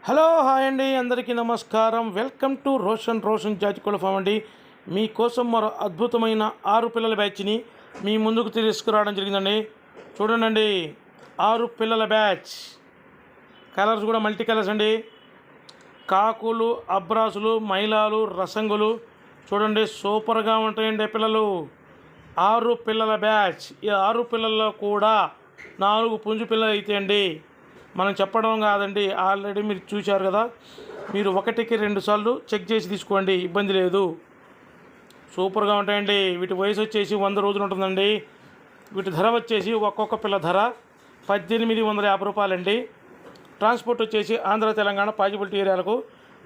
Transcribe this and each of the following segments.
Hello hi అండి, అందరికీ నమస్కారం. వెల్కమ్ టు రోషన్ జాజికోళ్ళ ఫామ్ అండి. మీకోసం మరో అద్భుతమైన 6 పిల్లల బ్యాచ్ని మీ ముందుకు తీసుకురావడం జరిగిందండి. చూడండి, 6 పిల్లల బ్యాచ్. కలర్స్ కూడా మల్టీ కలర్స్ అండి. కాకులు, అబ్రాసులు, మైలాలు, రసంగులు చూడండి, సూపర్గా ఉంటాయండి పిల్లలు. 6 పిల్లల బ్యాచ్. ఈ 6 పిల్లల్లో కూడా 4 పుంజు పిల్లలు అయితే అండి, మనం చెప్పడం కాదండి, ఆల్రెడీ మీరు చూశారు కదా. మీరు 1కి 2 సార్లు చెక్ చేసి తీసుకోండి, ఇబ్బంది లేదు. సూపర్గా ఉంటాయండి. వీటి వయసు వచ్చేసి 100 రోజులు ఉంటుందండి. వీటి ధర వచ్చేసి ఒక్కొక్క పిల్ల ధర 1850 రూపాయలండి. ట్రాన్స్పోర్ట్ వచ్చేసి ఆంధ్ర, తెలంగాణ పాజిబిలిటీ ఏరియాలకు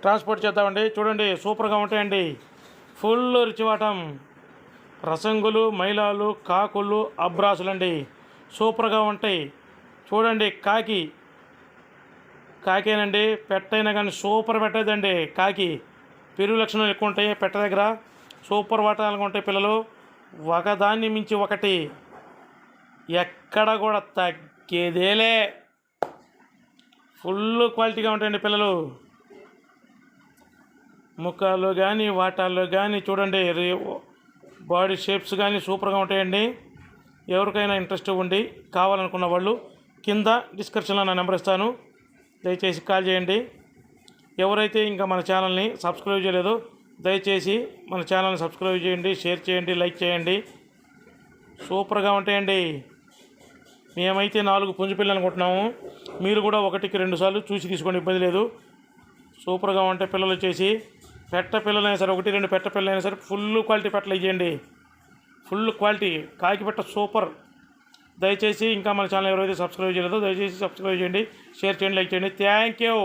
ట్రాన్స్పోర్ట్ చేద్దామండి. చూడండి, సూపర్గా ఉంటాయండి. ఫుల్ రిచివాటం. రసంగులు, మైలాలు, కాకులు, అబ్రాసులండి, సూపర్గా ఉంటాయి. చూడండి, కాకేనండి, పెట్టైనా కానీ సూపర్ పెట్టదండి. కాకి పెరుగు లక్షణాలు ఎక్కువ ఉంటాయి పెట్ట దగ్గర. సూపర్ వాటాలుగా ఉంటాయి పిల్లలు, ఒకదాన్ని మించి ఒకటి, ఎక్కడ కూడా తగ్గేదేలే. ఫుల్ క్వాలిటీగా ఉంటాయండి పిల్లలు. ముఖాలు కానీ వాటాల్లో కానీ చూడండి, బాడీ షేప్స్ కానీ సూపర్గా ఉంటాయండి. ఎవరికైనా ఇంట్రెస్ట్ ఉండి కావాలనుకున్న వాళ్ళు కింద డిస్క్రిప్షన్లో నా నెంబర్ ఇస్తాను, దయచేసి కాల్ చేయండి. ఎవరైతే ఇంకా మన ఛానల్ని సబ్స్క్రైబ్ చేయలేదో దయచేసి మన ఛానల్ని సబ్స్క్రైబ్ చేయండి, షేర్ చేయండి, లైక్ చేయండి. సూపర్గా ఉంటాయండి. మేమైతే 4 పుంజు పిల్లలు అనుకుంటున్నాము. మీరు కూడా 1కి 2 సార్లు చూసి తీసుకోండి, ఇబ్బంది లేదు. సూపర్గా ఉంటాయి పిల్లలు. వచ్చేసి పెట్ట పిల్లలైనా సరే, 1-2 పెట్ట పిల్లలైనా సరే ఫుల్ క్వాలిటీ పెట్టలు ఇవ్వండి. ఫుల్ క్వాలిటీ కాకి పెట్ట సూపర్. దయచేసి ఇంకా మన ఛానల్ ఎవరైతే సబ్స్క్రైబ్ చేయలేదో దయచేసి సబ్స్క్రైబ్ చేయండి, షేర్ చేయండి, లైక్ చేయండి. Thank you.